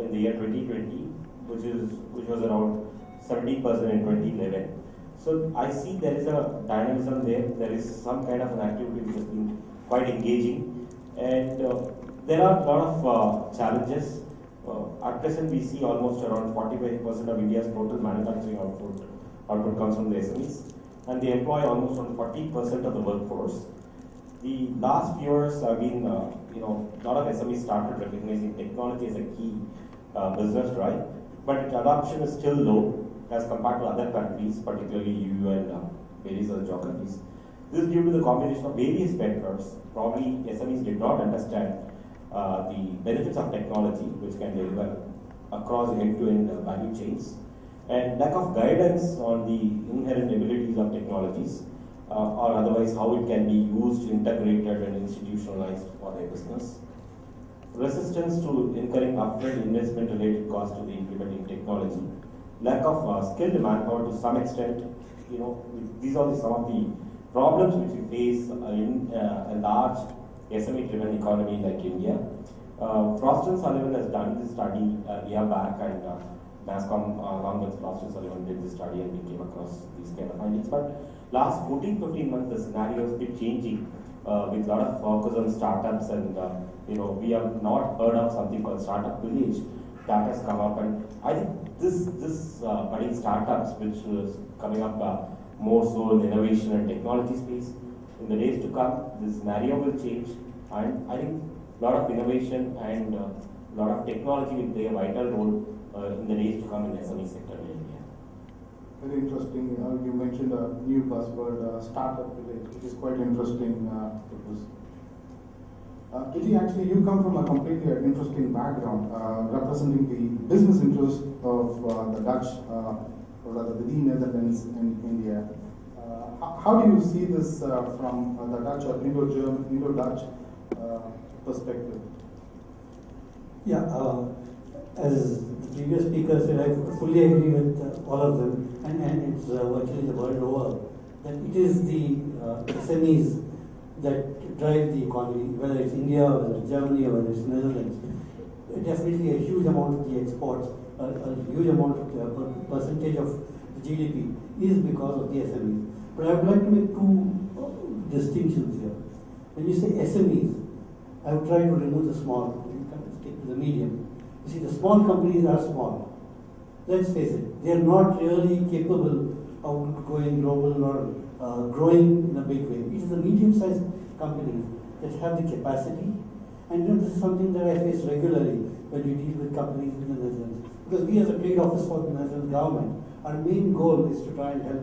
in the year 2020, which was around 17% in 2011. So I see there is a dynamism there. There is some kind of an activity which has been quite engaging, and there are a lot of challenges. At present, we see almost around 45% of India's total manufacturing output comes from the SMEs, and they employ almost around 40% of the workforce. The last few years have been, a lot of SMEs started recognizing technology as a key business drive, but its adoption is still low as compared to other countries, particularly EU and various other geographies. This is due to the combination of various factors. Probably SMEs did not understand the benefits of technology, which can deliver across end-to-end value chains, and lack of guidance on the inherent abilities of technologies, or otherwise how it can be used, integrated, and institutionalized for their business. Resistance to incurring upfront investment-related costs to the implementing technology, lack of skilled manpower to some extent. These are some of the problems which we face in a large SME-driven economy like India. Frost & Sullivan has done this study a year back, and NASSCOM along with Frost & Sullivan did this study, and we came across these kind of findings. But last 14-15 months, the scenario has been changing with a lot of focus on startups, and we have not heard of something called Startup Village that has come up, and I think this budding startups, which is coming up more so in the innovation and technology space, in the days to come, this scenario will change, and I think a lot of innovation and a lot of technology will play a vital role in the days to come in the SME sector in India. Very interesting. You mentioned a new buzzword, startup village, which is quite interesting. Kitty, actually, you come from a completely interesting background, representing the business interests of the Dutch, or rather the Netherlands in India. How do you see this from the Dutch or Indo-German, Indo-Dutch perspective? Yeah, as the previous speaker said, I fully agree with all of them, and it's virtually the world over, that it is the SMEs that drive the economy, whether it's India, or whether it's Germany, or whether it's Netherlands. Definitely a huge amount of the exports, a huge amount of the percentage of the GDP is because of the SMEs. But I would like to make two distinctions here. When you say SMEs, I would try to remove the small, stick to the medium. You see, the small companies are small. Let's face it, they are not really capable of going global or growing in a big way. It is the medium-sized companies that have the capacity, and this is something that I face regularly when we deal with companies in the Netherlands. Because we as a trade office for the Netherlands government, our main goal is to try and help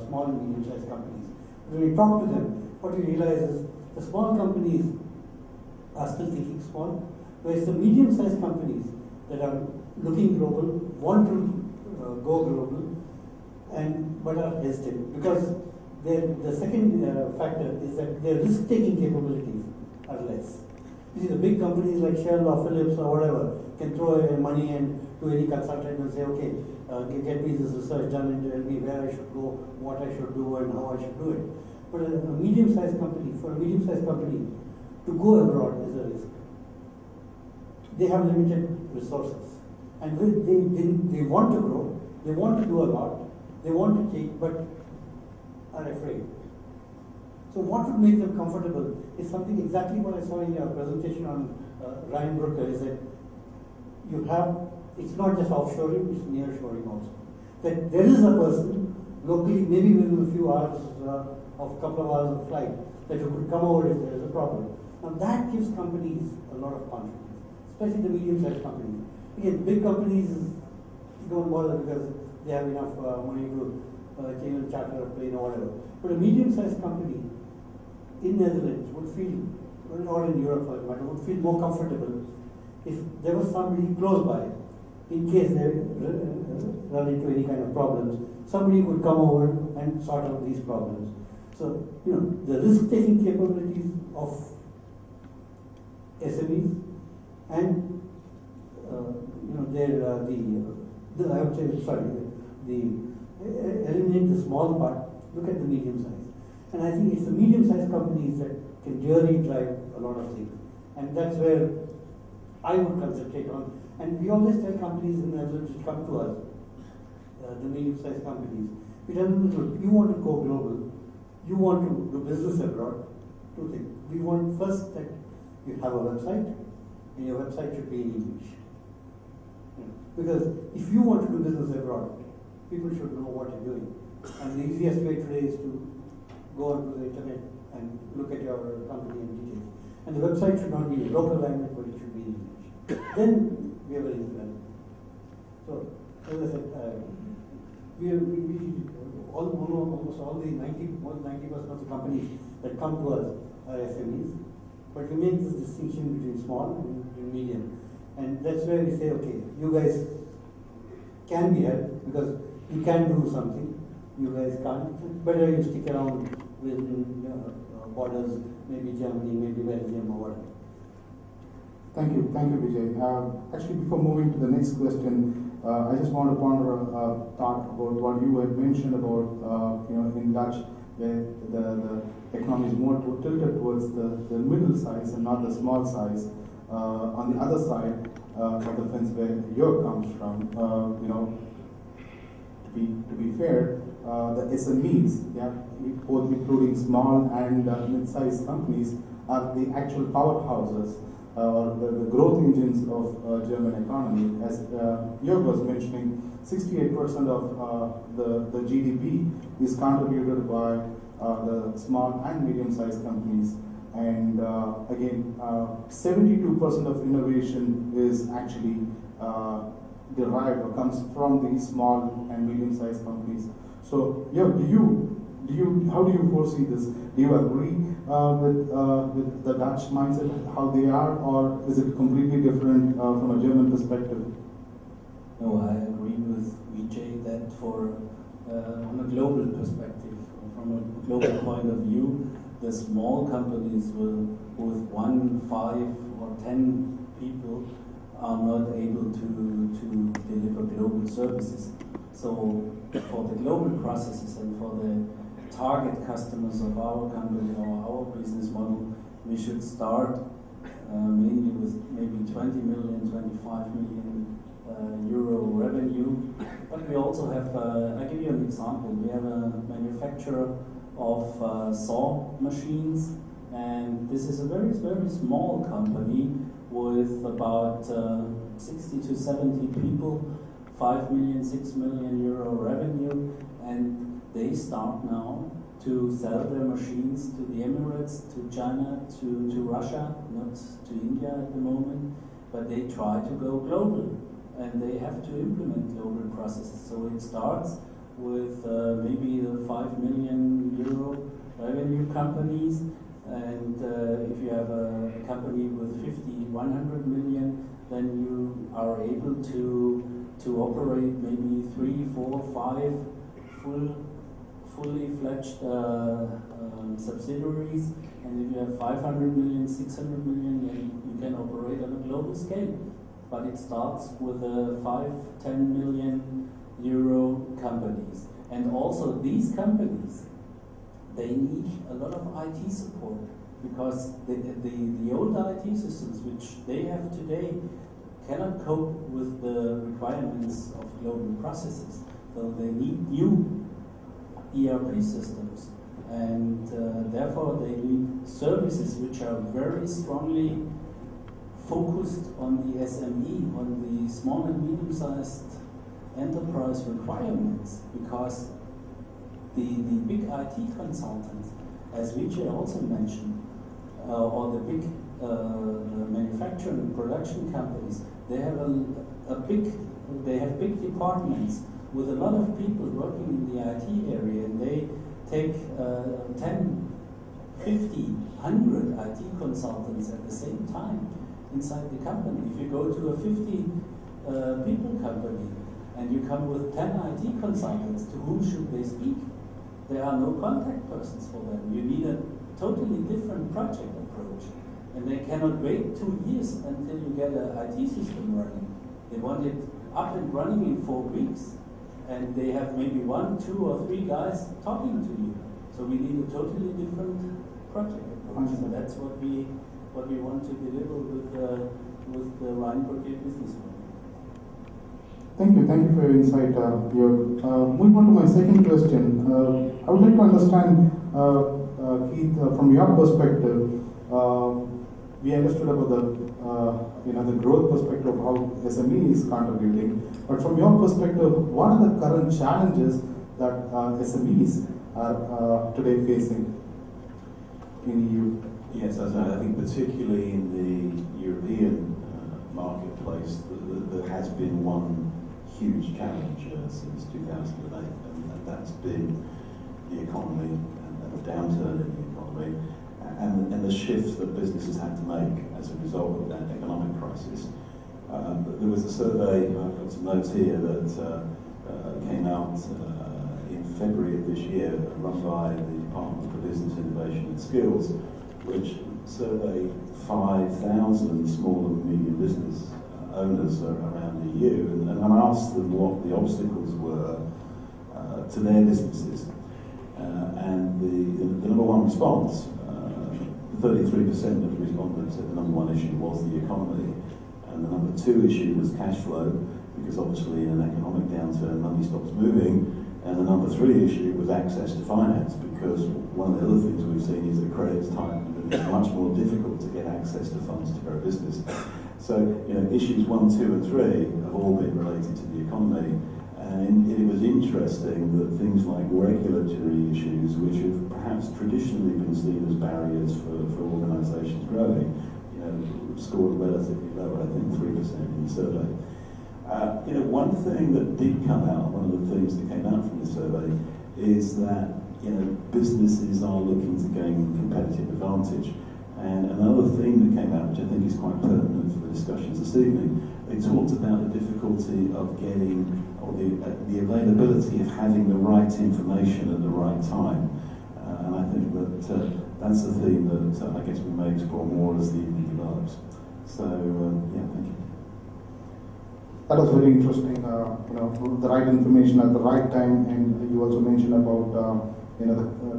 small and medium-sized companies. When we talk to them, what we realize is the small companies are still thinking small, whereas the medium-sized companies that are looking global, want to go global, but are hesitant, because the second factor is that their risk-taking capabilities are less. You see, the big companies like Shell or Philips or whatever can throw away money and to any consultant and say, okay, get me this research done and tell me where I should go, what I should do, and how I should do it. But for a medium-sized company to go abroad is a risk. They have limited resources, and they want to grow, they want to do a lot, they want to take, but are afraid. So what would make them comfortable is something exactly what I saw in your presentation on RheinKontakt, is that you have, it's not just offshoring, it's nearshoring also. That there is a person locally, maybe within a few hours of a couple of hours of flight, that you could come over if there is a problem. Now that gives companies a lot of confidence, especially the medium-sized companies. Again, big companies don't bother because they have enough money to change and charter a plane or whatever. But a medium-sized company in Netherlands would feel, or in Europe for that matter, would feel more comfortable if there was somebody close by, in case they run into any kind of problems, somebody could come over and sort out these problems. So, the risk-taking capabilities of SMEs and I would say, eliminate the small part, look at the medium size. And I think it's the medium sized companies that can really drive a lot of things. And that's where I would concentrate on. And we always tell companies in the Netherlands to come to us, the medium-sized companies. We tell them, look, you want to go global, you want to do business abroad, two things. We want first that you have a website, and your website should be in English. Because if you want to do business abroad, people should know what you're doing. And the easiest way today is to go onto the internet and look at your company and details. And the website should not be in local language, but it should be in English. Then we are very well. So, as I said, almost all the 90% of the companies that come to us are SMEs. But we make this distinction between small and medium. And that's where we say, okay, you guys can be helped because you can do something. You guys can't. Better you stick around within borders, maybe Germany, maybe Belgium or whatever. Thank you, Vijay. Actually, before moving to the next question, I just want to ponder a thought about what you had mentioned about, in Dutch, where the economy is more tilted towards the middle size and not the small size. On the other side of the fence, where Europe comes from, to be fair, the SMEs, both including small and mid-sized companies, are the actual powerhouses or the growth engines of German economy. As Jörg was mentioning, 68% of the GDP is contributed by the small and medium-sized companies. And again, 72% of innovation is actually derived or comes from these small and medium-sized companies. So, Jörg, how do you foresee this? Do you agree with the Dutch mindset, how they are, or is it completely different from a German perspective? No, I agree with Vijay that on a global perspective, from a global point of view, the small companies with 1, 5, or 10 people are not able to deliver global services. So for the global processes and for the target customers of our company or our business model, we should start mainly with maybe 20 million, 25 million euro revenue. But we also have, I'll give you an example. We have a manufacturer of saw machines, and this is a very, very small company with about 60 to 70 people, 5 million, 6 million euro revenue, and they start now to sell their machines to the Emirates, to China, to Russia, not to India at the moment, but they try to go global, and they have to implement global processes. So it starts with maybe the 5 million euro revenue companies, and if you have a company with 50, 100 million, then you are able to operate maybe 3, 4, 5 fully fledged subsidiaries, and if you have 500 million, 600 million, you can operate on a global scale. But it starts with 5, 10 million euro companies. And also these companies, they need a lot of IT support, because the old IT systems which they have today cannot cope with the requirements of global processes. So they need new ERP systems, and therefore they need services which are very strongly focused on the SME, on the small and medium-sized enterprise requirements, because the big IT consultants, as Vijay also mentioned, or the big manufacturing and production companies, they have big departments with a lot of people working in the IT area, and they take 10, 50, 100 IT consultants at the same time inside the company. If you go to a 50 people company and you come with 10 IT consultants, to whom should they speak? There are no contact persons for them. You need a totally different project approach. And they cannot wait 2 years until you get an IT system running. They want it up and running in 4 weeks. And they have maybe 1, 2, or 3 guys talking to you. So we need a totally different project approach. So that's what we what we want to deliver with the RheinKontakt business model. Thank you for your insight, Jörg. Moving on to my second question, I would like to understand, Keith, from your perspective, we understood about the growth perspective of how SME is contributing, but from your perspective, what are the current challenges that SMEs are today facing in EU? Yes, I think particularly in the European marketplace, there has been one huge challenge since 2008, and that's been the economy and the downturn in the economy, and the shift that businesses had to make as a result of that economic crisis. There was a survey, I've got some notes here, that came out in February of this year, run by the Department for Business Innovation and Skills, which surveyed 5,000 small and medium business owners around the EU, and I asked them what the obstacles were to their businesses. And the number one response, 33% of the respondents said the number one issue was the economy, and the number two issue was cash flow, because obviously in an economic downturn money stops moving, and the number three issue was access to finance, because one of the other things we've seen is that credit's tightened and it's much more difficult to get access to funds to grow a business. So, issues 1, 2 and 3 have all been related to the economy, and it was interesting that things like regulatory issues, which have perhaps traditionally been seen as barriers for organisations growing, scored relatively low, I think 3% in the survey. One thing that did come out, one of the things that came out from the survey, is that businesses are looking to gain competitive advantage. And another thing that came out, which I think is quite pertinent for the discussions this evening, they talked about the difficulty of getting, or the availability of having the right information at the right time. And I think that that's a theme that I guess we may explore more as the evening develops. So, thank you. That was very interesting, the right information at the right time, and you also mentioned about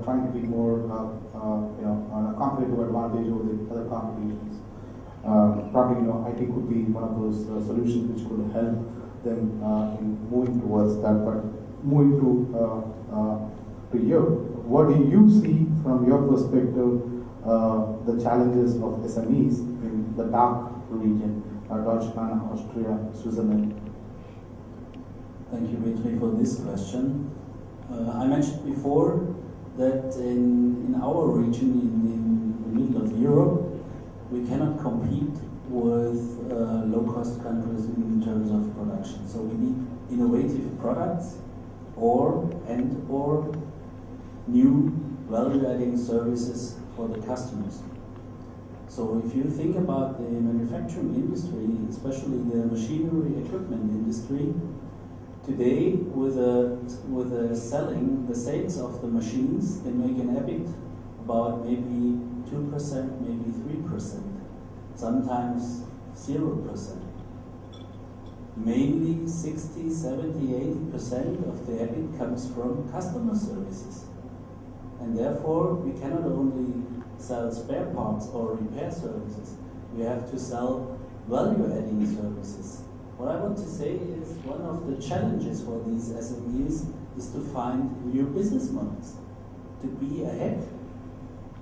trying to be more, on a competitive advantage over the other competitions. Probably, IT could be one of those solutions which could help them in moving towards that. But moving to you, what do you see from your perspective the challenges of SMEs in the DACH region, Deutschland, Austria, Switzerland? Thank you, Vitri, for this question. I mentioned before that in our region, in the middle of Europe, we cannot compete with low-cost countries in terms of production. So we need innovative products or new value-adding services for the customers. So if you think about the manufacturing industry, especially the machinery equipment industry, today, with selling the sales of the machines, they make an EBIT about maybe 2%, maybe 3%, sometimes 0%. Mainly 60, 70, 80% of the EBIT comes from customer services. And therefore, we cannot only sell spare parts or repair services, we have to sell value-adding services. What I want to say is one of the challenges for these SMEs is to find new business models, to be ahead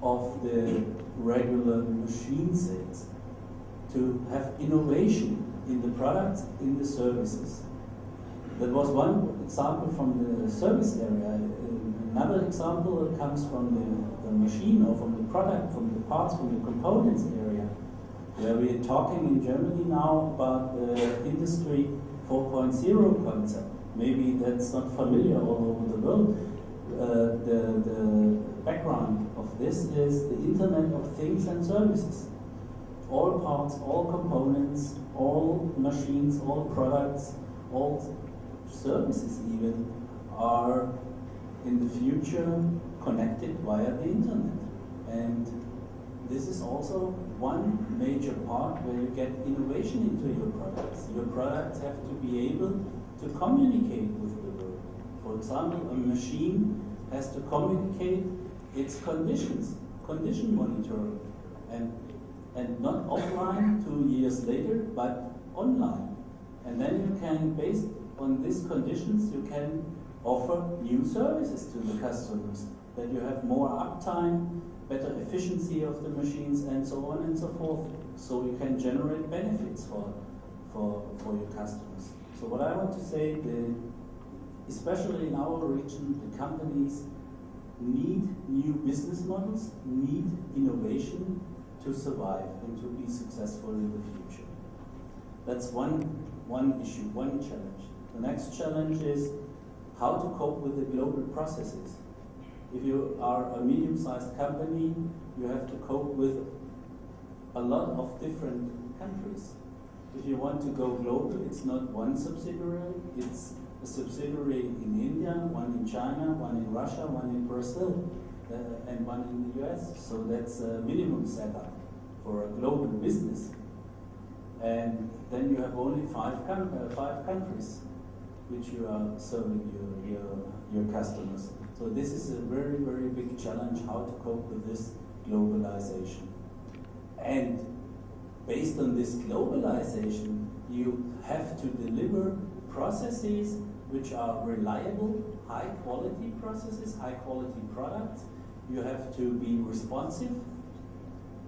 of the regular machine sales, to have innovation in the products, in the services. That was one example from the service area. Another example comes from the machine or from the product, from the parts, from the components area, where we are talking in Germany now about the Industry 4.0 concept. Maybe that's not familiar all over the world. The background of this is the Internet of Things and Services. All parts, all components, all machines, all products, all services even are in the future connected via the Internet. And this is also one major part where you get innovation into your products. Your products have to be able to communicate with the world. For example, a machine has to communicate its conditions, condition monitoring. And and not offline 2 years later, but online. And then you can, based on these conditions, you can offer new services to the customers, that you have more uptime, better efficiency of the machines, and so on and so forth. So you can generate benefits for your customers. So what I want to say, especially in our region, the companies need new business models, need innovation to survive and to be successful in the future. That's one issue, one challenge. The next challenge is how to cope with the global processes. If you are a medium-sized company, you have to cope with a lot of different countries. If you want to go global, it's not one subsidiary, it's a subsidiary in India, one in China, one in Russia, one in Brazil, and one in the US. So that's a minimum setup for a global business. And then you have only five countries which you are serving your customers. So this is a very, very big challenge, how to cope with this globalization. And based on this globalization, you have to deliver processes which are reliable, high quality processes, high quality products. You have to be responsive.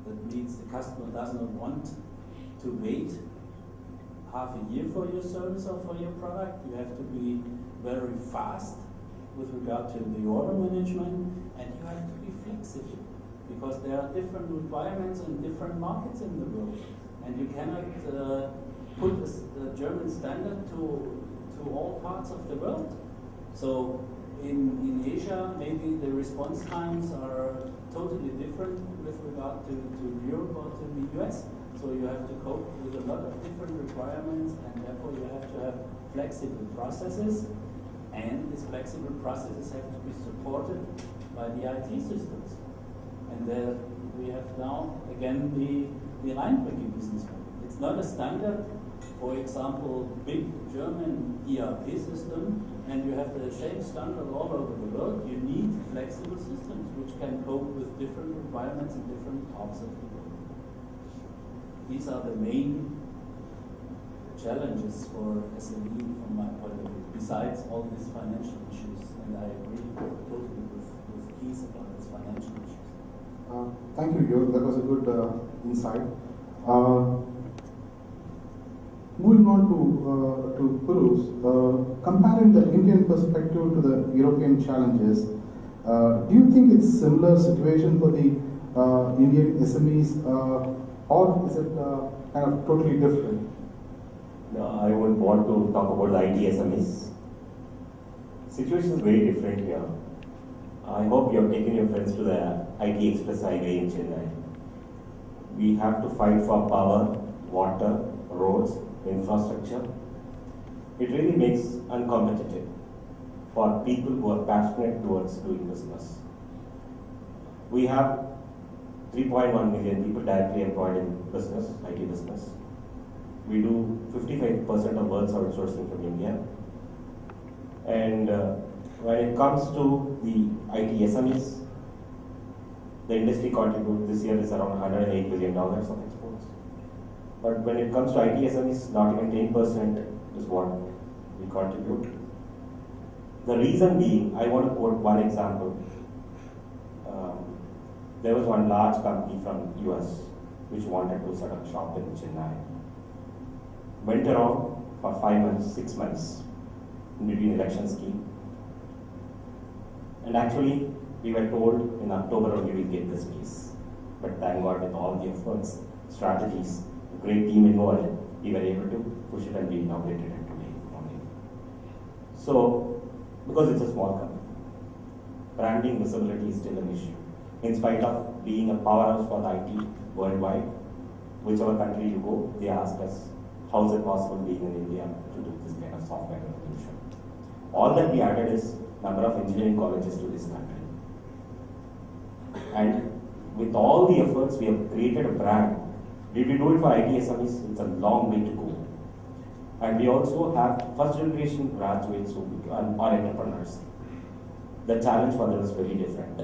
That means the customer does not want to wait half a year for your service or for your product. You have to be very fast with regard to the order management, and you have to be flexible, because there are different requirements in different markets in the world, and you cannot put a German standard to all parts of the world. So in Asia, maybe the response times are totally different with regard to Europe or to the US. So you have to cope with a lot of different requirements, and therefore you have to have flexible processes, and these flexible processes have to be supported by the IT systems. And there we have now, again, the RheinKontakt business model. It's not a standard, for example, big German ERP system, and you have the same standard all over the world. You need flexible systems which can cope with different requirements in different parts of the world. These are the main challenges for SME from my point of view, besides all these financial issues. And I agree totally with Keith about these financial issues. Thank you, Jörg. That was a good insight. Moving on to Purus, comparing the Indian perspective to the European challenges, do you think it's similar situation for the Indian SMEs, or is it kind of totally different? No, I would want to talk about the IT SMEs. Situation is very different here. I hope you have taken your friends to the IT Express Highway in Chennai. We have to fight for power, water, roads, infrastructure. It really makes uncompetitive for people who are passionate towards doing business. We have 3.1 million people directly employed in business, IT business. We do 55% of work's outsourcing from India. And when it comes to the IT SMEs, the industry contribute this year is around $108 billion of exports. But when it comes to IT SMEs, not even 10% is what we contribute. The reason being, I want to quote one example. There was one large company from US which wanted to set up shop in Chennai. Went around for 5 months, 6 months in between election scheme. And actually, we were told in October only we'll get this piece. But thank God, with all the efforts, strategies, a great team involved, we were able to push it and we inaugurated it today only. So, because it's a small company, branding visibility is still an issue. In spite of being a powerhouse for the IT worldwide, whichever country you go, they ask us, how is it possible being in India to do this kind of software revolution? All that we added is number of engineering colleges to this country. And with all the efforts, we have created a brand. Did we do it for IT SMEs? It's a long way to go. And we also have first generation graduates who are entrepreneurs. The challenge for them is very different.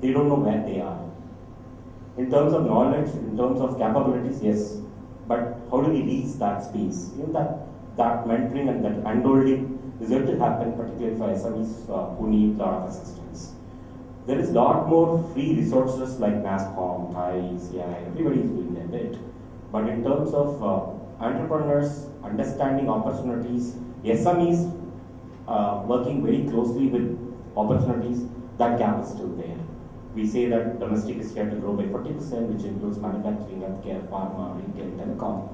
They don't know where they are. In terms of knowledge, in terms of capabilities, yes. But how do we reach that space? That mentoring and that handholding is going to happen, particularly for SMEs who need a lot of assistance. There is a lot more free resources like NASCOM, TIE, CI, everybody is doing their bit. But in terms of entrepreneurs understanding opportunities, SMEs working very closely with opportunities, that gap is still there. We say that domestic is here to grow by 40%, which includes manufacturing, healthcare, pharma, retail, telecom.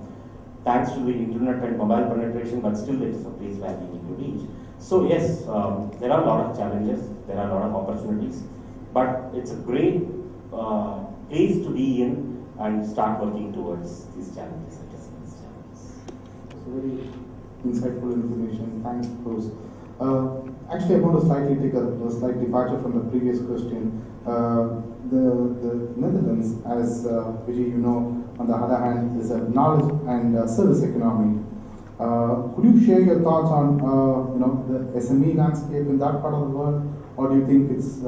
Thanks to the internet and mobile penetration, but still it is a place where we need to reach. So yes, there are a lot of challenges, there are a lot of opportunities, but it's a great place to be in and start working towards these challenges. It's very insightful information. Thanks, Bruce. Actually, I want to slightly take a slight departure from the previous question. The Netherlands, as Vijay, you know, on the other hand, is a knowledge and service economy. Could you share your thoughts on the SME landscape in that part of the world, or do you think it's?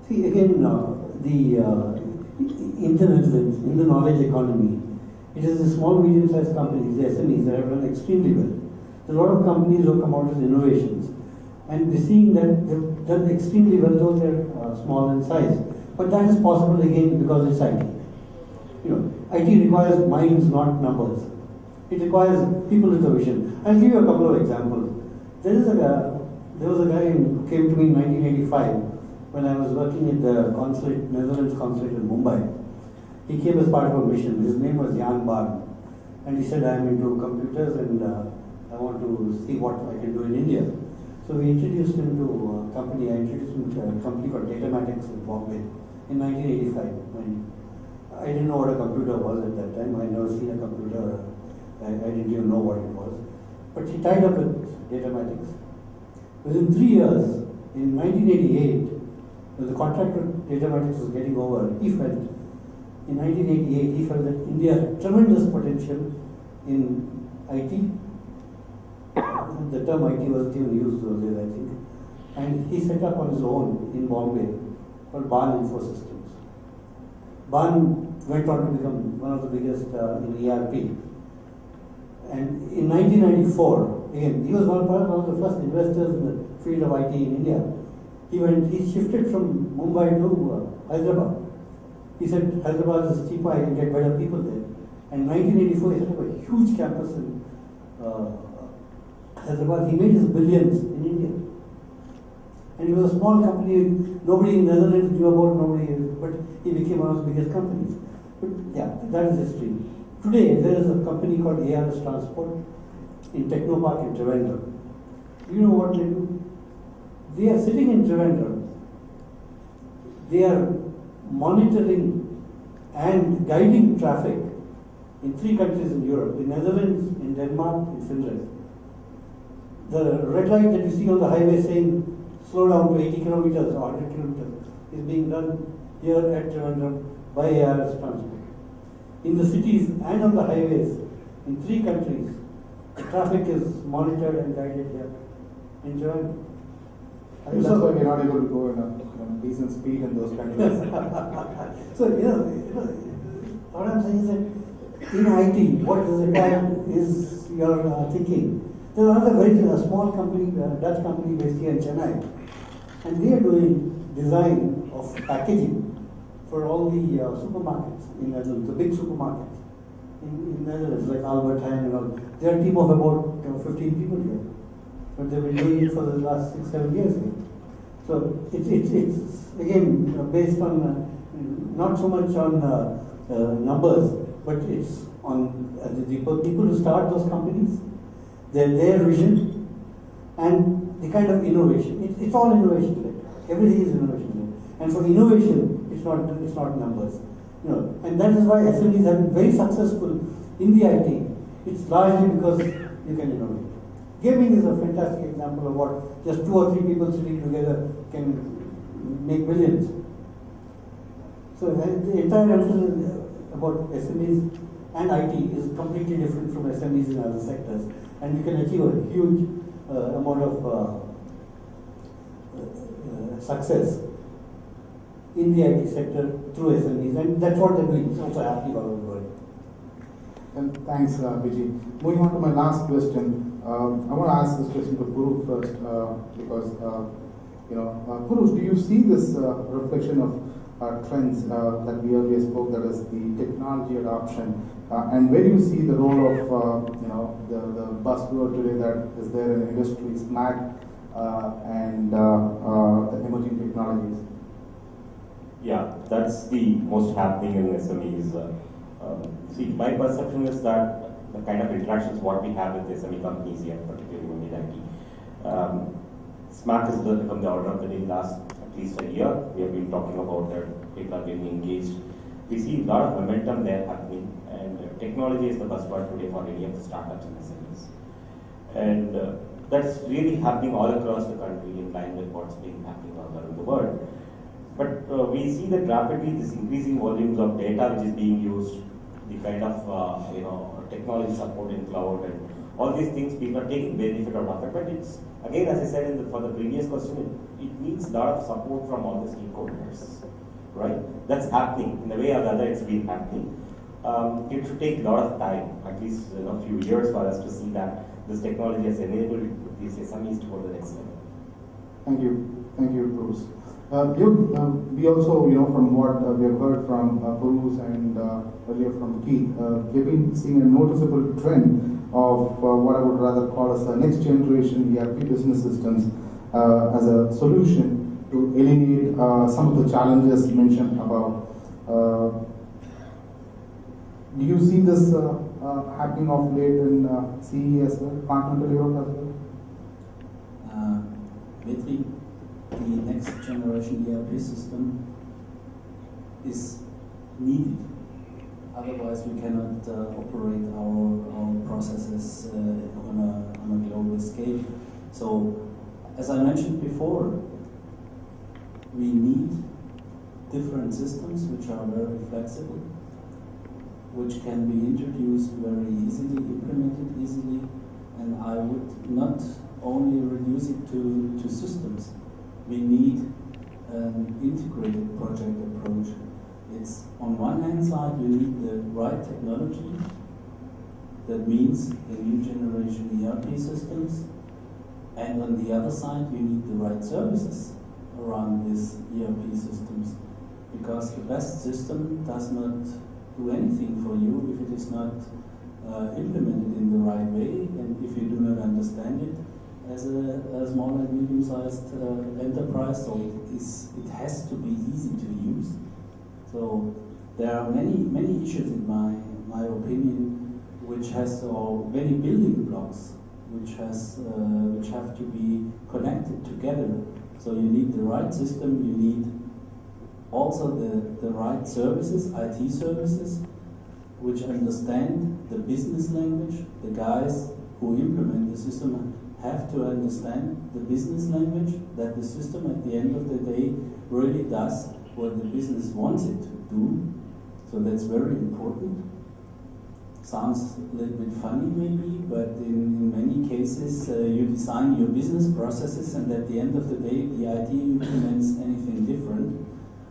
See again, in the Netherlands, in the knowledge economy, it is the small, medium-sized companies, the SMEs, that have done extremely well. There are a lot of companies who have come out with innovations, and we're seeing that they've done extremely well, though they're small in size. But that is possible again because it's IT. IT requires minds, not numbers. It requires people with a vision. I'll give you a couple of examples. There was a guy who came to me in 1985 when I was working at the consulate, Netherlands consulate in Mumbai. He came as part of a mission. His name was Jan Barn, and he said, "I'm into computers and I want to see what I can do in India." So we introduced him to a company. I introduced him to a company called Datamatics in Bombay in 1985. I didn't know what a computer was at that time. I'd never seen a computer. I didn't even know what it was. But he tied up with Datamatics. Within 3 years, in 1988, when the contract with Datamatics was getting over, in 1988, he felt that India had tremendous potential in IT. The term IT wasn't even used those days, I think. And he set up on his own in Bombay called Barn Infosystems. Barn went on to become one of the biggest in ERP. And in 1994, again, he was one of the first investors in the field of IT in India. He shifted from Mumbai to Hyderabad. He said, Hyderabad is cheaper, I can get better people there. And in 1984, he set up a huge campus in Hyderabad. He made his billions in India. And he was a small company, nobody in the Netherlands knew about, but he became one of the biggest companies. But yeah, that is history. Today, there is a company called ARS Transport in Technopark in Trivandrum. Do you know what they do? They are sitting in Trivandrum. They are monitoring and guiding traffic in 3 countries in Europe, in Netherlands, in Denmark, in Finland. The red light that you see on the highway saying slow down to 80 kilometers or 100 kilometers is being done here at Trivandrum by ARS Transport. In the cities and on the highways in 3 countries, traffic is monitored and guided here in Trivandrum. That's why we're not able to go in a decent speed in those countries. So, what I'm saying is that in IT, what is required is your thinking. There's another very small company, Dutch company based here in Chennai, and they are doing design of packaging for all the supermarkets in Netherlands, the big supermarkets in Netherlands, like Albert Heijn and all. They are a team of about 15 people here. But they've been doing it for the last 6-7 years here. So it's again based on not so much on numbers, but it's on the people who start those companies, their vision, and the kind of innovation. It's all innovation led. Everything is innovation led. And for innovation, it's not numbers. And that is why SMEs have been very successful in the IT. It's largely because you can innovate. Gaming is a fantastic example of what just 2 or 3 people sitting together can make millions. So the entire emphasis about SMEs and IT is completely different from SMEs in other sectors, and you can achieve a huge amount of success in the IT sector through SMEs, and that's what they're doing. It's also happening all over the world. And thanks, Vijay. Moving on to my last question, I want to ask this question to Puru first, because Puru, do you see this reflection of trends that we earlier spoke, that is the technology adoption, and where do you see the role of the buzzword today that is there in the industry, SMAC, and the emerging technologies? Yeah, that's the most happening in SMEs. See, my perception is that the kind of interactions what we have with SME companies here, particularly in IT, SMAC has become the order of the day last at least a year. We have been talking about it, people are getting engaged. We see a lot of momentum there happening, and technology is the buzzword today for any of the startups and SMEs. And that's really happening all across the country in line with what's been happening all around the world. But we see that rapidly this increasing volumes of data which is being used, the kind of technology support in cloud and all these things, people are taking benefit out of it. But it's, again, as I said for the previous question, it needs a lot of support from all the stakeholders, right? That's happening. In a way or the other, it's been happening. It should take a lot of time, at least a few years for us to see that this technology has enabled these SMEs to go to the next level. Thank you, Bruce. We also, from what we have heard from Bruce and earlier from Keith, we've been seeing a noticeable trend of what I would rather call as the next generation ERP business systems as a solution to eliminate some of the challenges mentioned above. Do you see this happening of late in CE as well, continental Europe as well? The next generation ERP system is needed. Otherwise, we cannot operate our processes on a global scale. So, as I mentioned before, we need different systems which are very flexible, which can be introduced very easily, implemented easily, and I would not only reduce it to systems. We need an integrated project approach. It's on one hand side, you need the right technology. That means the new generation ERP systems. And on the other side, you need the right services around these ERP systems. Because the best system does not do anything for you if it is not implemented in the right way, and if you do not understand it as a small and medium-sized enterprise. So it has to be easy to use. So there are many issues in my opinion, which has many building blocks, which have to be connected together. So you need the right system, you need also the right services, IT services, which understand the business language. The guys who implement the system have to understand the business language, that the system at the end of the day really does what the business wants it to do. So that's very important. Sounds a little bit funny maybe, but in many cases you design your business processes, and at the end of the day the IT implements anything different.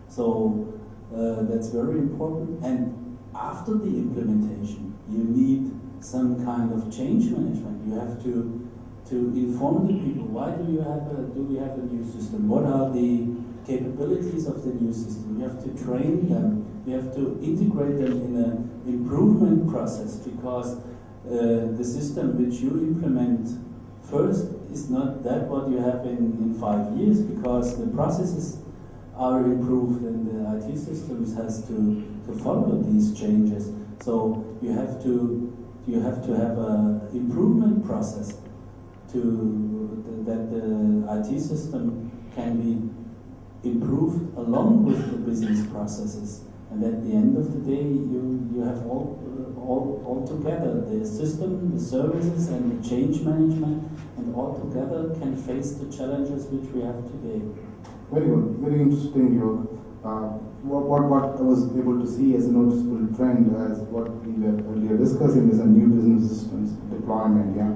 So that's very important. And after the implementation, you need some kind of change management. You have to inform the people, why do we have a new system? What are the capabilities of the new system? You have to train them. You have to integrate them in an improvement process, because the system which you implement first is not that what you have in 5 years, because the processes are improved and the IT systems has to follow these changes. So you have to have an improvement process that the IT system can be improved along with the business processes. And at the end of the day, you have all together the system, the services, and the change management, and all together can face the challenges which we have today. Very good, very interesting, Jörg. What I was able to see as a noticeable trend, as what we were earlier discussing, is a new business systems deployment. Yeah,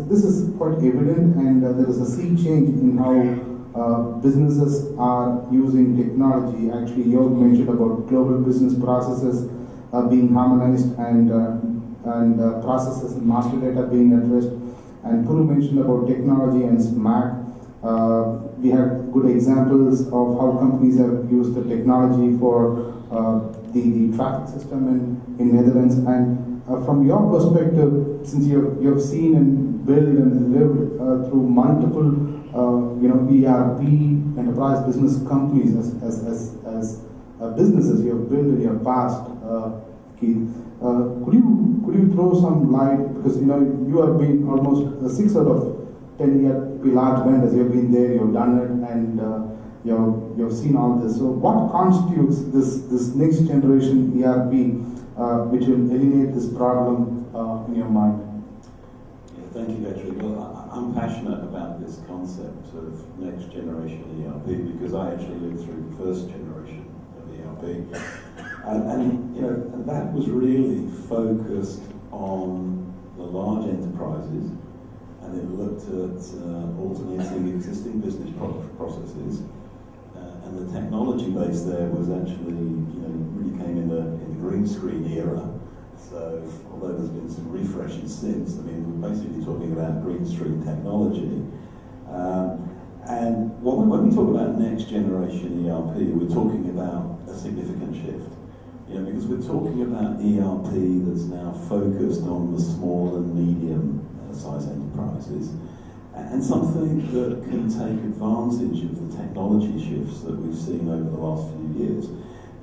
this is quite evident, and there is a sea change in how businesses are using technology. Actually, you mentioned about global business processes being harmonized and processes and master data being addressed. And Puru mentioned about technology and SMAC. We have good examples of how companies have used the technology for the traffic system in Netherlands. And from your perspective, since you have seen and built and lived through multiple ERP enterprise business companies as businesses you have built in your past, Keith, could you throw some light, because you have been almost 6 out of 10 year large vendors. You've been there, you've done it, and you've seen all this. So what constitutes this next generation ERP which will eliminate this problem in your mind? Yeah, thank you, Vetri. Well, I'm passionate about this concept of next generation ERP because I actually lived through the first generation of ERP, and that was really focused on the large enterprises, and it looked at automating existing business processes. And the technology base there was actually, really came in the green screen era. So, although there's been some refreshes since, we're basically talking about green screen technology. And when we talk about next generation ERP, we're talking about a significant shift. Because we're talking about ERP that's now focused on the small and medium size enterprises, and something that can take advantage of the technology shifts that we've seen over the last few years.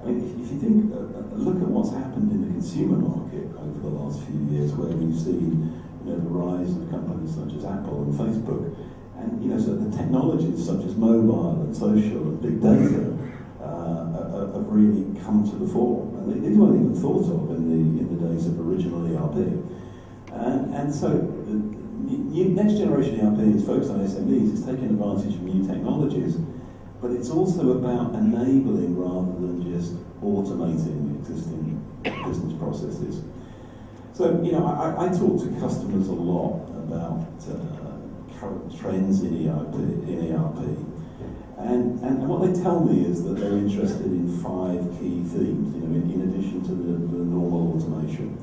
If you think, look at what's happened in the consumer market over the last few years, where we've seen the rise of companies such as Apple and Facebook, and so the technologies such as mobile and social and big data have really come to the fore. And these weren't even thought of in the days of original ERP. And so next generation ERP is focused on SMEs, it's taking advantage of new technologies, but it's also about enabling rather than just automating existing business processes. So, I talk to customers a lot about current trends in ERP, and what they tell me is that they're interested in 5 key themes, in addition to the normal automation.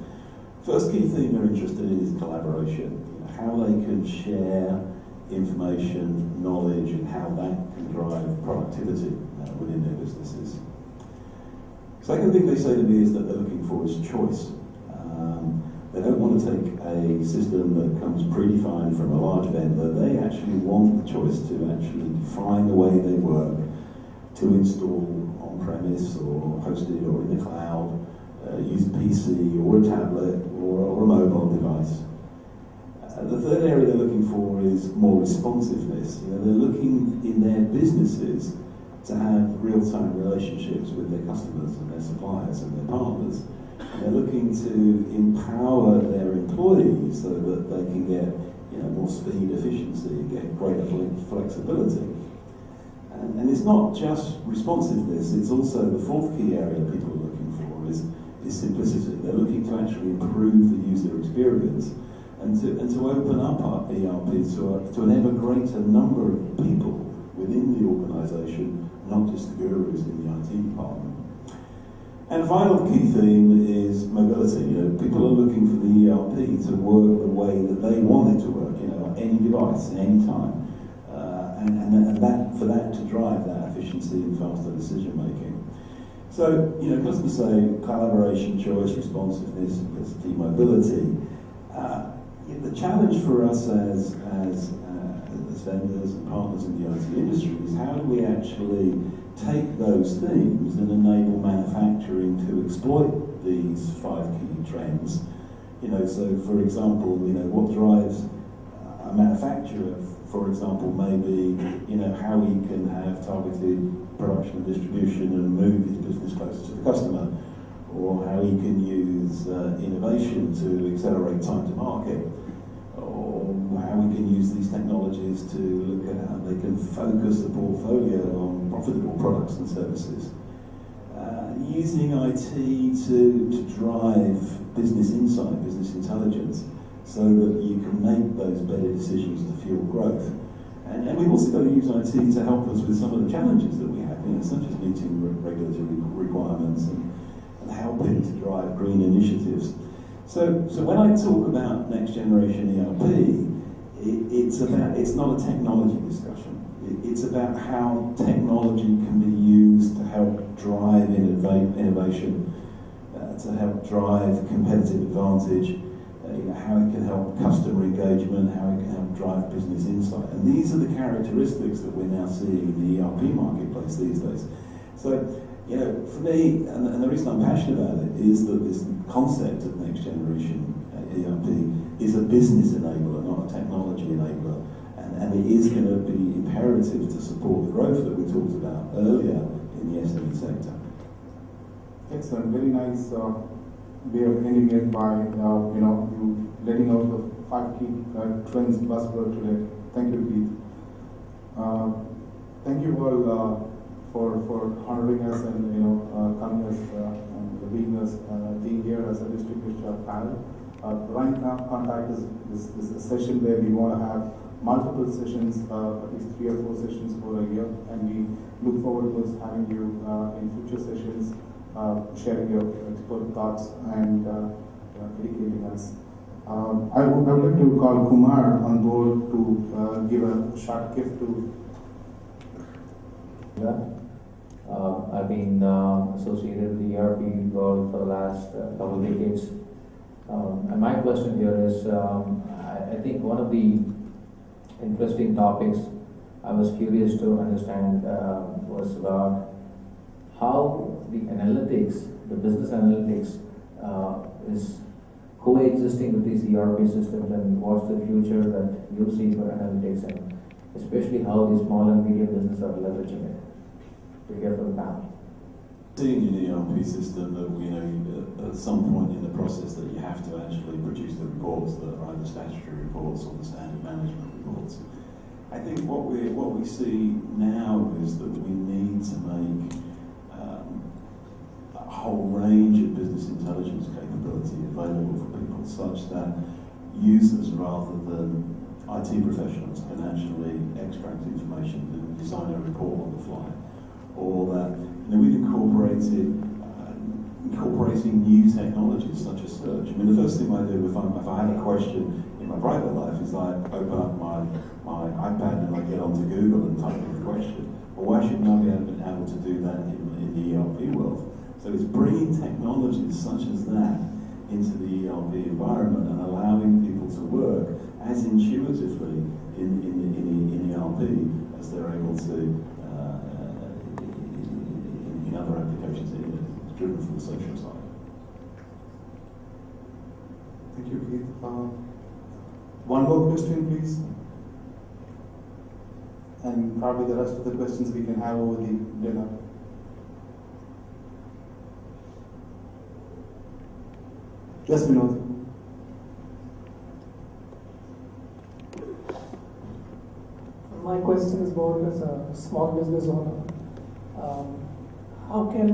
First key theme they're interested in is collaboration, how they can share information, knowledge, and how that can drive productivity within their businesses. Second thing they say to me is that they're looking for is choice. They don't want to take a system that comes predefined from a large vendor. They actually want the choice to actually define the way they work, to install on-premise or hosted or in the cloud, use a PC or a tablet or a mobile device. The third area they're looking for is more responsiveness. They're looking in their businesses to have real-time relationships with their customers and their suppliers and their partners. And they're looking to empower their employees so that they can get more speed, efficiency, get greater flexibility. And it's not just responsiveness, it's also the fourth key area people are looking for is simplicity. They're looking to actually improve the user experience and to open up our ERP to an ever greater number of people within the organisation, not just the gurus in the IT department. And final key theme is mobility. People are looking for the ERP to work the way that they want it to work, on any device, at any time. And that, for that to drive that efficiency and faster decision making. So, customers say collaboration, choice, responsiveness, simplicity, mobility. The challenge for us as vendors and partners in the IT industry is how do we actually take those themes and enable manufacturing to exploit these 5 key trends. So for example, what drives a manufacturer, for example, maybe how he can have targeted production and distribution and move his business closer to the customer, or how he can use innovation to accelerate time to market, or how we can use these technologies to look at how they can focus the portfolio on profitable products and services. Using IT to drive business insight, business intelligence, so that you can make those better decisions to fuel growth. And we've also got to use IT to help us with some of the challenges that we have, such as meeting regulatory requirements and helping to drive green initiatives. So when I talk about next generation ERP, it's not a technology discussion. It's about how technology can be used to help drive innovation, to help drive competitive advantage, how it can help customer engagement, how it can help drive business insight. And these are the characteristics that we're now seeing in the ERP marketplace these days. So, for me, and the reason I'm passionate about it is that this concept of next generation ERP is a business enabler, not a technology enabler. And it is going to be imperative to support the growth that we talked about earlier in the SME sector. Excellent, very nice way of ending it by you letting out the 5 key trends buzzword today. Thank you, Keith. Thank you all for honoring us and coming us and being us being here as a distinguished panel. RheinKontakt is a session where we want to have multiple sessions, at least 3 or 4 sessions for a year, and we look forward to having you in future sessions, sharing your expert thoughts and educating us. I would like to call Kumar on board to give a short gift to. I've been associated with the ERP world for the last couple of decades. And my question here is, I think one of the interesting topics I was curious to understand was about how the analytics, the business analytics, is coexisting with these ERP systems, and what's the future that you see for analytics, and especially how the small and medium business are leveraging it. To hear from the panel. Seeing an ERP system that at some point in the process that you have to actually produce the reports that are either statutory reports or the standard management reports. I think what we see now is that we need to make a whole range of business intelligence capability available for people, such that users rather than IT professionals can actually extract information and design a report on the fly. Or that we've incorporating new technologies such as search. I mean, the first thing I do if I had a question in my private life is I open up my iPad and I get onto Google and type in the question. Well, why shouldn't I be able to do that in the ERP world? So it's bringing technologies such as that into the ERP environment and allowing people to work as intuitively in ERP as they're able to in other applications driven from the social side. Thank you, Keith. One more question, please. And probably the rest of the questions we can have over the dinner. Yes, Vinod. My question is more as a small business owner. How can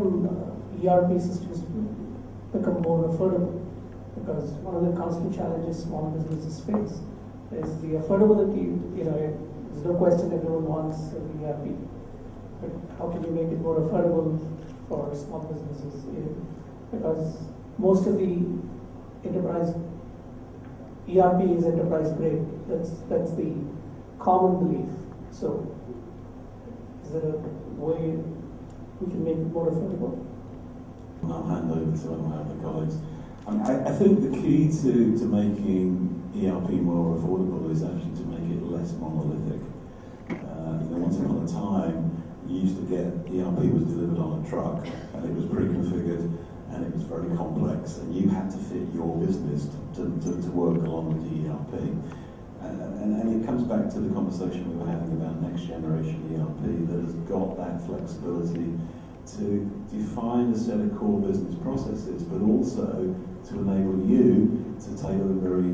ERP systems become more affordable? Because one of the constant challenges small businesses face is the affordability. There's no question everyone wants an ERP, but how can you make it more affordable for small businesses? Because most of the enterprise ERP is enterprise grade. That's the common belief. So, is there a way we can make it more affordable? I'll hand over to one of my other colleagues. I think the key to making ERP more affordable is actually to make it less monolithic. Once upon a time, you used to get ERP was delivered on a truck, and it was pre-configured, and it was very complex, and you had to fit your business to work along with the ERP. And it comes back to the conversation we were having about next generation ERP that has got that flexibility to define a set of core business processes, but also to enable you to tailor them very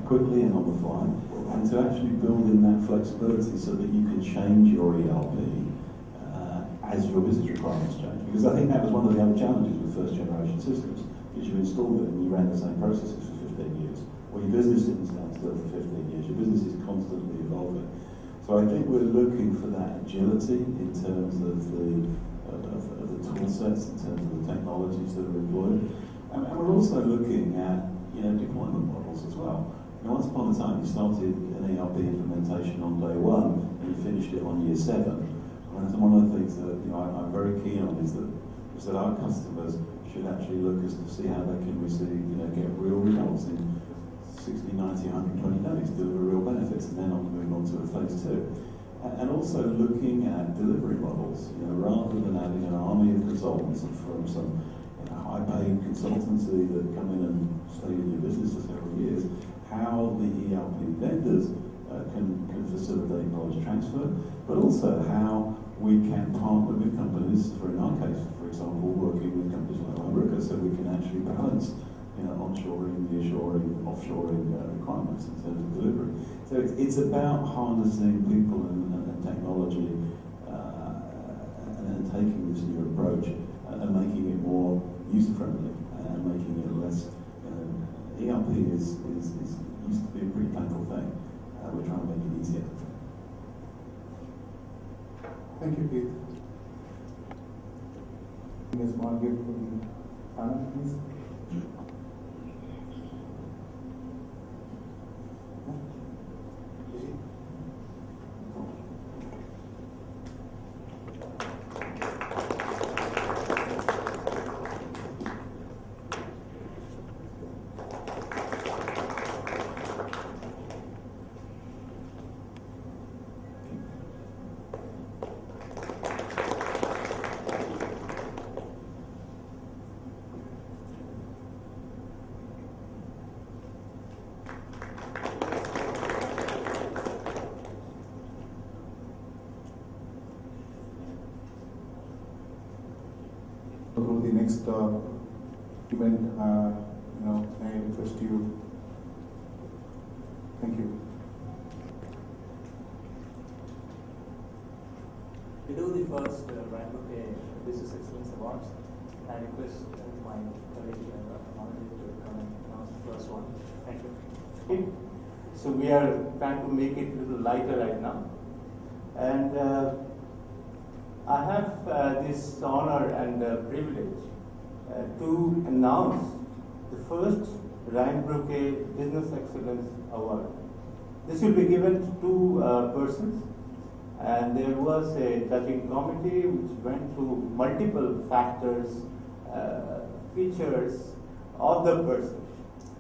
quickly and on the fly, and to actually build in that flexibility so that you can change your ERP as your business requirements change. Because I think that was one of the other challenges with first generation systems, is you installed it and you ran the same processes for 15 years. Well, your business didn't stand still for 15 years. Your business is constantly evolving. So So I think we're looking for that agility in terms of the tool sets, in terms of the technologies that are employed. And we're also looking at, deployment models as well. Once upon a time, you started an ERP implementation on day one, and you finished it on year 7. And one of the things that I'm very keen on is that our customers should actually look as to see how they can receive, get real results in 60, 90, 120 days, deliver real benefits, and then moving on to a phase 2. And also looking at delivery models, rather than having an army of consultants from some high-paid consultancy that come in and stay with your business for several years, how the ERP vendors can facilitate knowledge transfer, but also how we can partner with companies, in our case, for example, working with companies like Emergence, so we can actually balance onshoring, nearshoring, offshoring requirements in terms of delivery. So it's about harnessing people and technology and taking this new approach and making it more user-friendly and making it less. ERP is used to be a pretty painful thing. We're trying to make it easier. Thank you, Keith. A small gift for the panel, please. To the next event, may I request you? Thank you. We do the first RheinKontakt Business Excellence Awards. I request my colleague Manoj to come and announce the first one. Thank you. Okay. So we are trying to make it a little lighter right now, and I have this honor and privilege to announce the first RheinKontakt Business Excellence Award. This will be given to 2 persons, and there was a judging committee which went through multiple factors, features of the person,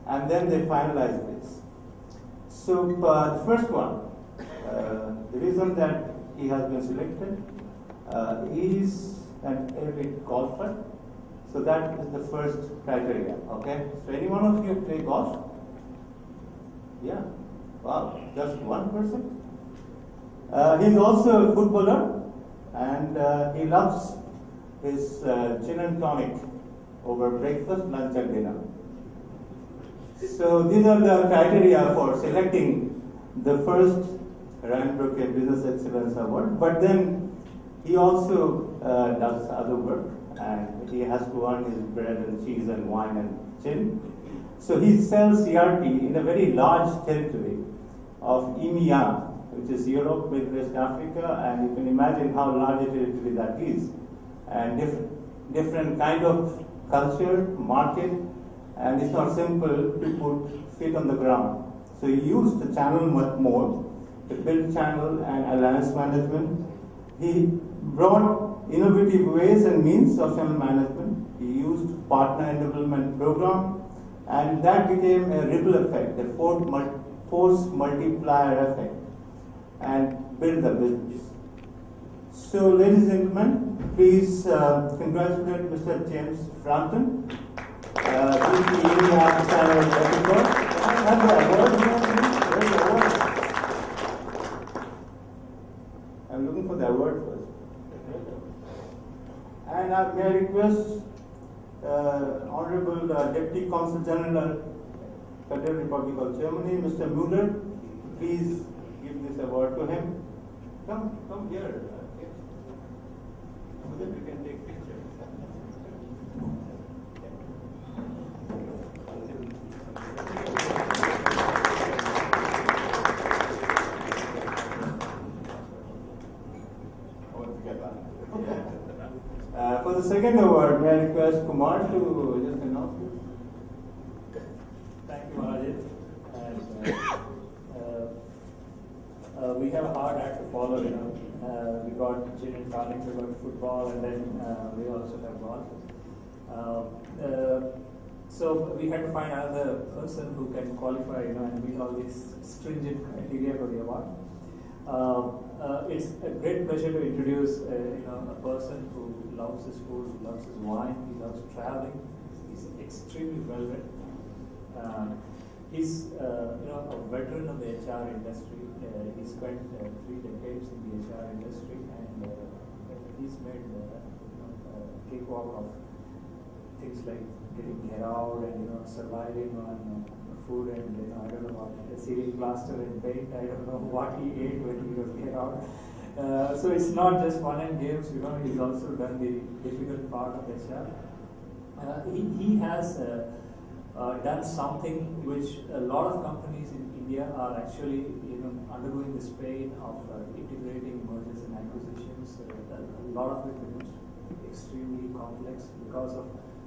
and then they finalized this. So the first one, the reason that he has been selected, is an avid golfer. So that is the first criteria, okay? So any one of you play golf? Yeah, wow, just one person? He's also a footballer, and he loves his gin and tonic over breakfast, lunch and dinner. So these are the criteria for selecting the first RheinKontakt Business Excellence Award, but then he also does other work, and he has to earn his bread and cheese and wine and gin. So he sells ERP in a very large territory of EMEA, which is Europe, Middle East, Africa, and you can imagine how large a territory that is. And different kind of culture, market, and it's not simple to put feet on the ground. So he used the channel mode to build channel and alliance management. He brought innovative ways and means of channel management. He used partner enablement program, and that became a ripple effect, a force multiplier effect, and build the business. So, ladies and gentlemen, please congratulate Mr. James Frampton, VP India Channel Technical. And the award here, please. Where's the award? I'm looking for the award first. And may I request Honorable Deputy Consul General, Federal Republic of Germany, Mr. Müller, please give this award to him. Come here. So that we can take pictures. second award, may I request Kumar to just announce it? Thank you, Marajit. And we have a hard act to follow, you know. We got gin and tonics, we got football, and then we also have golf. So we had to find another person who can qualify, you know, and meet all these stringent criteria for the award. It's a great pleasure to introduce, you know, a person who loves his food, who loves his wine, he loves traveling. He's extremely well read. He's, you know, a veteran of the HR industry. He spent 3 decades in the HR industry, and he's made, you know, a cakewalk of things like getting out and, you know, surviving on food and, you know, I don't know what, ceiling plaster and paint. I don't know what he ate when he was get out. So it's not just fun and games, you know. He's also done the difficult part of HR. He has done something which a lot of companies in India are actually, you know, undergoing this pain of integrating mergers and acquisitions. A lot of it becomes extremely complex because of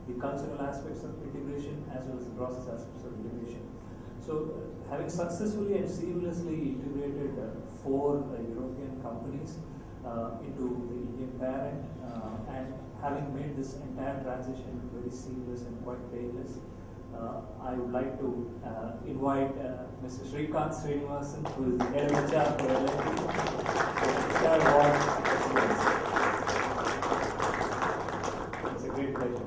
the cultural aspects of integration as well as the process aspects of integration. So, having successfully and seamlessly integrated 4 European companies into the Indian parent and having made this entire transition very seamless and quite painless, I would like to invite Mr. Srinivasan, who is the head of HR for L&T, to share about experience. It's a great pleasure.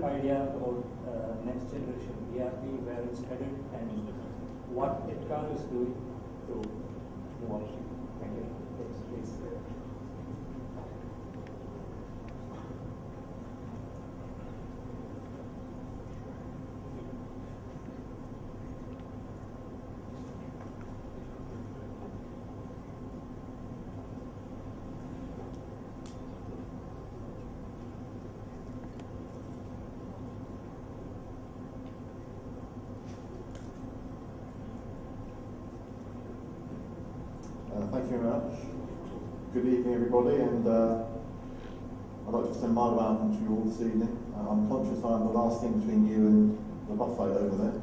Idea about next generation ERP, where it's headed, and what HR is doing to move on. Thank you. Please. Thank you very much. Good evening, everybody, and I'd like to extend my welcome to you all this evening. I'm conscious I'm the last thing between you and the buffet over there,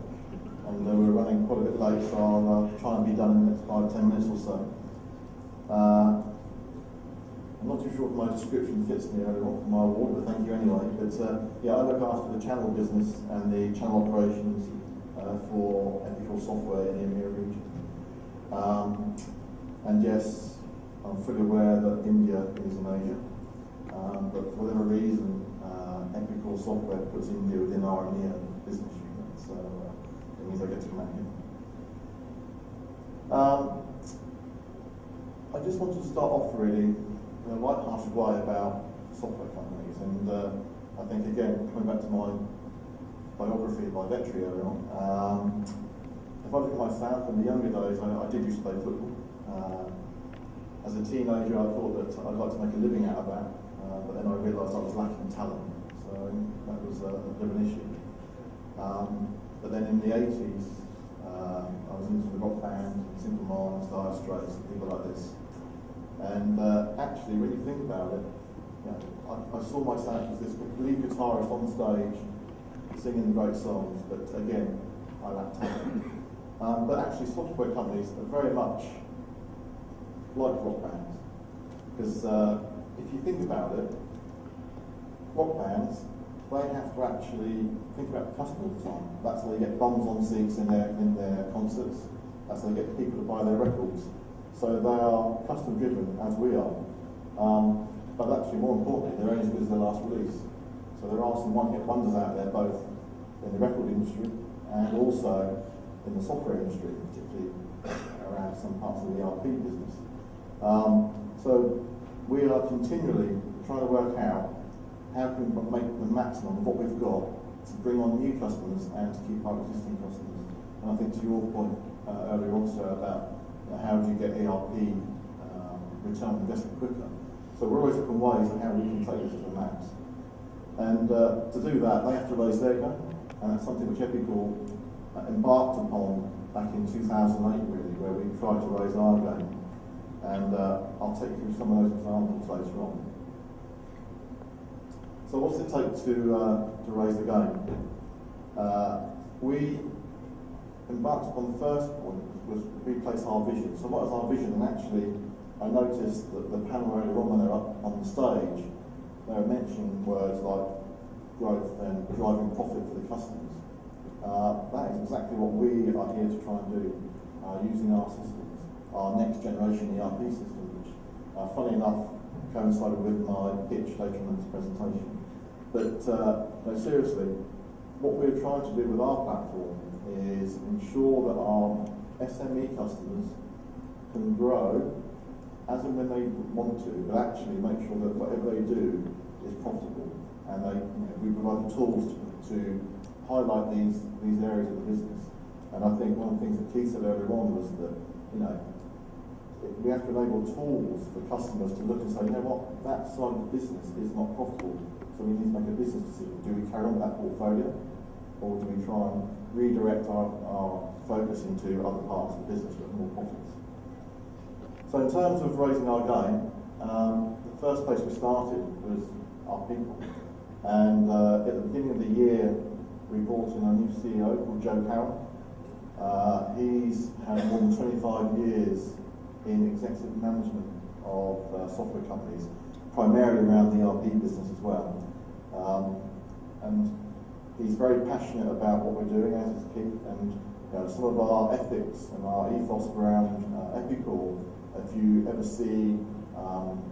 and we're running quite a bit late, so I'll try and be done in the next 5-10 minutes or so. I'm not too sure if my description fits me earlier on for my award, but thank you anyway. But yeah, I look after the channel business and the channel operations for ethical software in the EMEA region. And yes, I'm fully aware that India is in Asia, but for whatever reason, ethical software puts India within our EMEA business unit, so it means I get to come out here. I just want to start off really in a light-hearted way about software companies, and I think again, coming back to my biography by Vetri earlier on, if I look at myself in the younger days, I did used to play football. As a teenager, I thought that I'd like to make a living out of that, but then I realised I was lacking talent, so that was a bit of an issue. But then in the 80s, I was into the rock band, Simple Minds, Dire Straits, and people like this. And actually, when you think about it, you know, I saw myself as this lead guitarist on stage, singing great songs, but again, I lacked talent. But actually, software companies are very much like rock bands, because if you think about it, rock bands, they have to actually think about the customer all the time. That's how they get bums on seats in their concerts. That's how they get people to buy their records. So they are customer driven, as we are. But actually, more importantly, they're only as good as their last release. So there are some one-hit wonders out there, both in the record industry and also in the software industry, particularly around some parts of the ERP business. So we are continually trying to work out how can we make the maximum of what we've got to bring on new customers and to keep our existing customers. And I think to your point earlier also about how do you get ERP return on investment quicker. So we're always looking ways on how we can take this to the max. And to do that, they have to raise their game, and that's something which Epicor embarked upon back in 2008 really, where we tried to raise our game. And I'll take you through some of those examples later on. So what does it take to raise the game? We embarked upon the first point was replace our vision. So what is our vision? And actually, I noticed that the panel earlier on when they're up on the stage, they were mentioning words like growth and driving profit for the customers. That is exactly what we are here to try and do using our systems, our next generation ERP system, which, funny enough, coincided with my pitch later in this presentation. But no, seriously, what we're trying to do with our platform is ensure that our SME customers can grow as and when they want to, but actually make sure that whatever they do is profitable, and we provide the tools to highlight these areas of the business. And I think one of the things that Keith said earlier on was that we have to enable tools for customers to look and say, you know what, that side of the business is not profitable, so we need to make a business decision. Do we carry on with that portfolio, or do we try and redirect our focus into other parts of the business with more profits? So in terms of raising our game, the first place we started was our people. And at the beginning of the year, we brought in a new CEO called Joe Carroll. He's had more than 25 years in executive management of software companies, primarily around the ERP business as well. And he's very passionate about what we're doing, as is Keith. And some of our ethics and our ethos around Epicor, if you ever see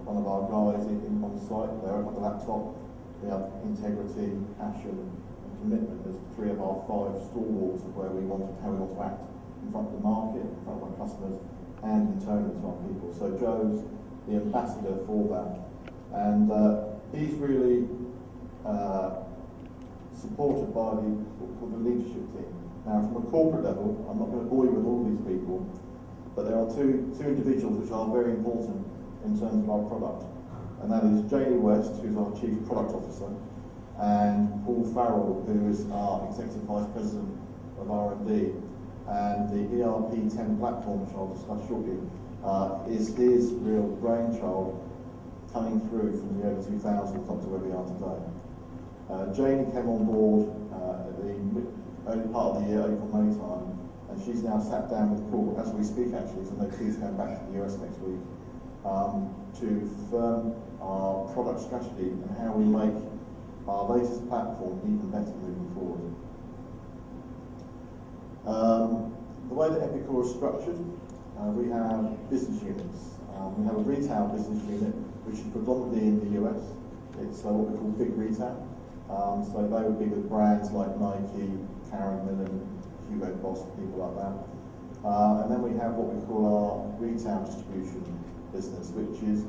one of our guys on site, they're on the laptop, we have integrity, passion, and commitment as 3 of our 5 stalwarts of how we want to act in front of the market, in front of our customers, and internally to our people. So Joe's the ambassador for that. And he's really supported by the leadership team. Now, from a corporate level, I'm not going to bore you with all these people, but there are two individuals which are very important in terms of our product. And that is Janie West, who's our Chief Product Officer, and Paul Farrell, who is our Executive Vice President of R&D. And the ERP10 platform, which I'll discuss shortly, is his real brainchild coming through from the early 2000s up to where we are today. Janie came on board at the early part of the year, April-May time, and she's now sat down with Paul, as we speak actually, so no Keith's going back to the US next week, to firm our product strategy and how we make our latest platform even better moving forward. The way that Epicor is structured, we have business units. We have a retail business unit, which is predominantly in the US. It's what we call big retail. So they would be with brands like Nike, Karen Millen, Hugo Boss, people like that. And then we have what we call our retail distribution business, which is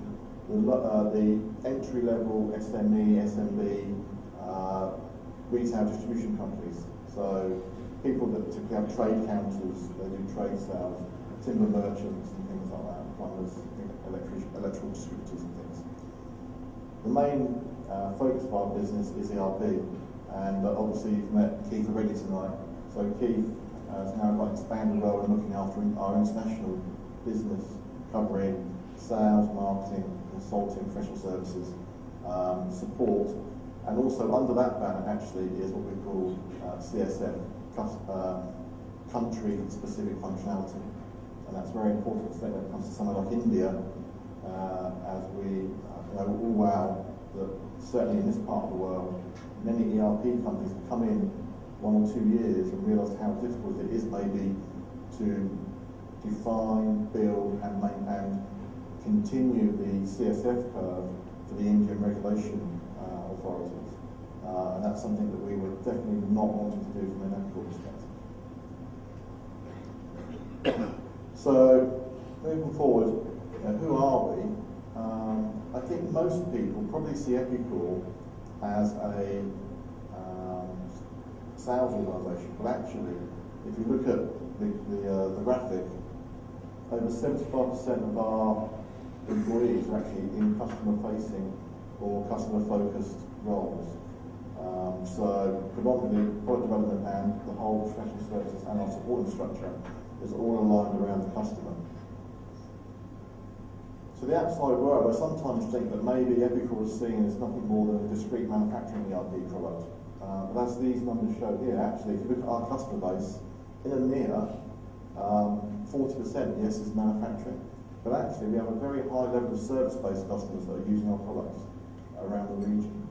the entry-level SME, SMB retail distribution companies. So people that typically have trade counters, they do trade sales, timber merchants and things like that, plumbers, electrical distributors and things. The main focus of our business is ERP, and obviously you've met Keith already tonight. So Keith has now got an expanded role in looking after our international business, covering sales, marketing, consulting, professional services, support, and also under that banner actually is what we call CSF, country-specific functionality, and that's very important when it comes to somewhere like India, as we know all well that certainly in this part of the world, many ERP companies have come in 1 or 2 years and realised how difficult it is maybe to define, build, and continue the CSF curve for the Indian regulation authorities. And that's something that we were definitely not wanting to do from an ethical perspective. So, moving forward, who are we? I think most people probably see Epicor as a sales organisation, but actually, if you look at the graphic, over 75% of our employees are actually in customer-facing or customer-focused roles. So predominantly product development and the whole professional services and our support structure is all aligned around the customer. So the outside world, I sometimes think that maybe Epicor is seen as nothing more than a discrete manufacturing ERP product. But as these numbers show here, actually, if you look at our customer base, in EMEA, 40% yes is manufacturing, but actually we have a very high level of service-based customers that are using our products around the region.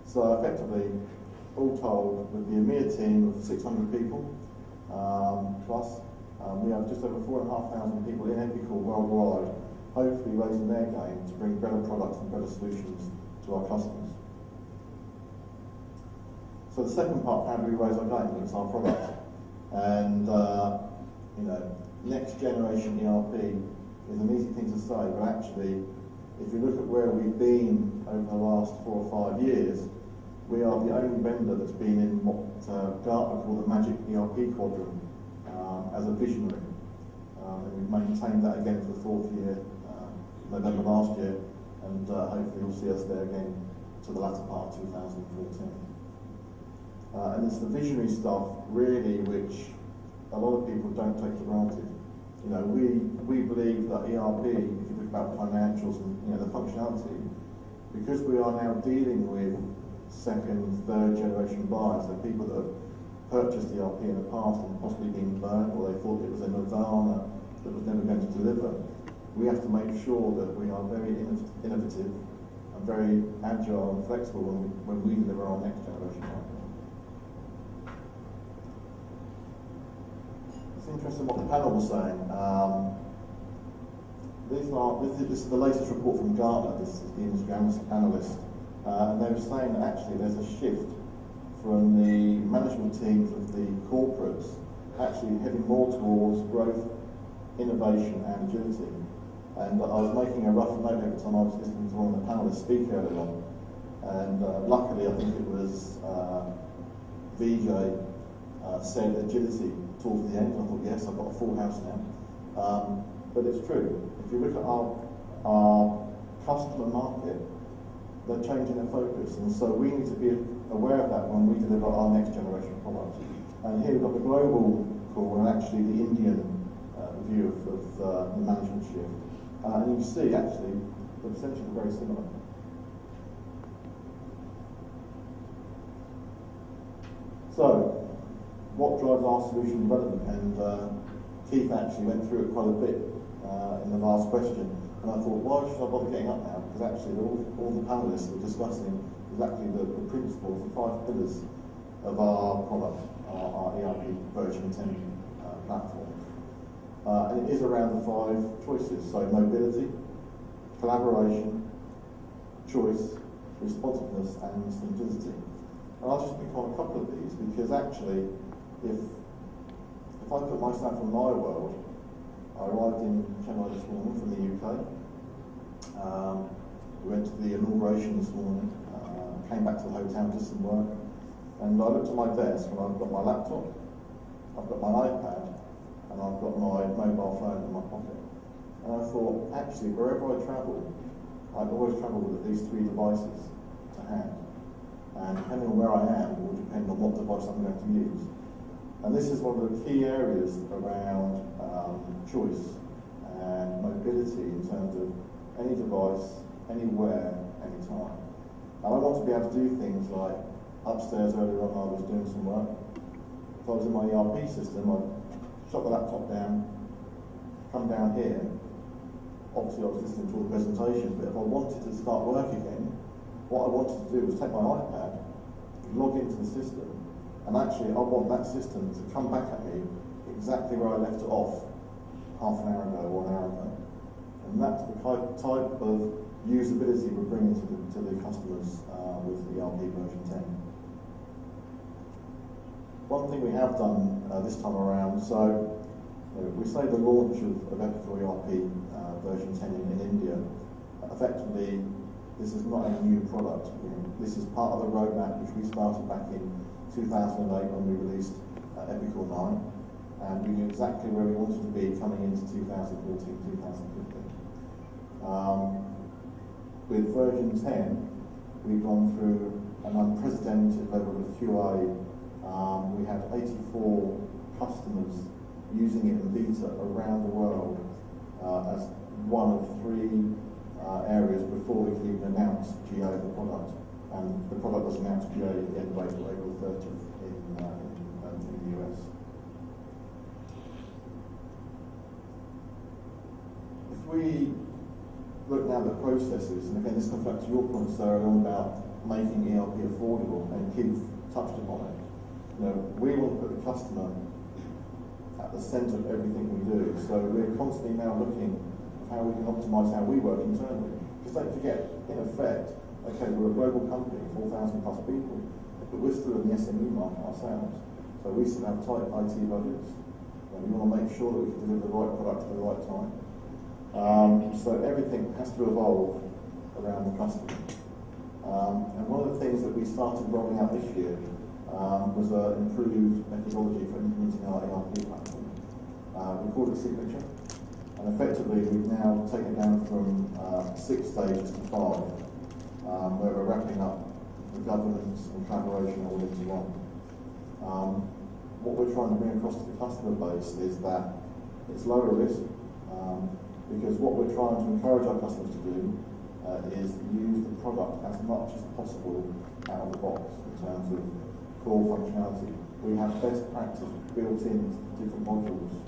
So effectively, all told, with the EMEA team of 600 people plus, we have just over 4,500 people in Epicor worldwide, hopefully raising their game to bring better products and better solutions to our customers. So the second part, how do we raise our game? It's our product. And next generation ERP is an easy thing to say, but actually, if you look at where we've been over the last 4 or 5 years, we are the only vendor that's been in what Gartner call the Magic ERP Quadrant as a visionary. And we've maintained that again for the 4th year, November last year, and hopefully you'll see us there again to the latter part of 2014. And it's the visionary stuff, really, which a lot of people don't take for granted. You know, we believe that ERP, if you think about financials and the functionality, because we are now dealing with second, third generation buyers, the people that have purchased ERP in the past and possibly been burnt, or they thought it was a nirvana that was never going to deliver. We have to make sure that we are very innovative and very agile and flexible when we deliver our next generation ERP. It's interesting what the panel was saying. This is the latest report from Gartner. This is the industry analyst. And they were saying that actually there's a shift from the management teams of the corporates actually heading more towards growth, innovation and agility. And I was making a rough note every time I was listening to one of the panelists speak earlier on. And luckily I think it was VJ said agility towards the end. I thought, yes, I've got a full house now. But it's true. If you look at our customer market, they're changing their focus, and so we need to be aware of that when we deliver our next generation product. And here we've got the global call and actually the Indian view of the management shift. And you see actually the percentages are very similar. So, what drives our solution development? And Keith actually went through it quite a bit in the last question. And I thought, why should I bother getting up now? Because actually all the panelists were discussing exactly the principles, the 5 pillars of our product, our ERP version 10 platform. And it is around the 5 choices. So mobility, collaboration, choice, responsiveness and simplicity. And I'll just pick on a couple of these because actually if I put myself in my world, I arrived in Chennai this morning from the UK. We went to the inauguration this morning, came back to the hotel, did some work, and I looked at my desk and I've got my laptop, I've got my iPad, and I've got my mobile phone in my pocket. And I thought, actually, wherever I travel, I'd always travel with at least 3 devices to hand. And depending on where I am, it will depend on what device I'm going to use. And this is one of the key areas around choice and mobility in terms of any device, anywhere, anytime. And I want to be able to do things like upstairs earlier on I was doing some work. If I was in my ERP system, I'd shut the laptop down, come down here. Obviously I was listening to all the presentations, but if I wanted to start work again, what I wanted to do was take my iPad, log into the system, and actually I want that system to come back at me exactly where I left it off half an hour ago or an hour ago. And that's the type of usability we're bringing to the customers with the ERP version 10. One thing we have done this time around, so we say the launch of Epicor ERP version 10 in India, effectively, this is not a new product. This is part of the roadmap which we started back in 2008 when we released Epicor 9, and we knew exactly where we wanted to be coming into 2014, 2015. With version 10, we've gone through an unprecedented level of QA. We had 84 customers using it in beta around the world as one of 3 areas before we could even announce GA of the product. And the product was announced GA at the end of April 30th in the US. If we look now at the processes, and again this comes back to your point, Sarah, on about making ERP affordable, and Keith touched upon it. We want to put the customer at the centre of everything we do, so we're constantly now looking at how we can optimise how we work internally. Because don't forget, in effect, okay, we're a global company, 4,000 plus people, but we're still in the SME market ourselves, so we still have tight IT budgets, and we want to make sure that we can deliver the right product at the right time. So everything has to evolve around the customer. And one of the things that we started rolling out this year was an improved methodology for implementing our ERP platform. We called it Signature, and effectively we've now taken down from 6 stages to 5, where we're wrapping up the governance and collaboration all into one. What we're trying to bring across to the customer base is that it's lower risk, because what we're trying to encourage our customers to do is use the product as much as possible out of the box in terms of core functionality. We have best practice built into different modules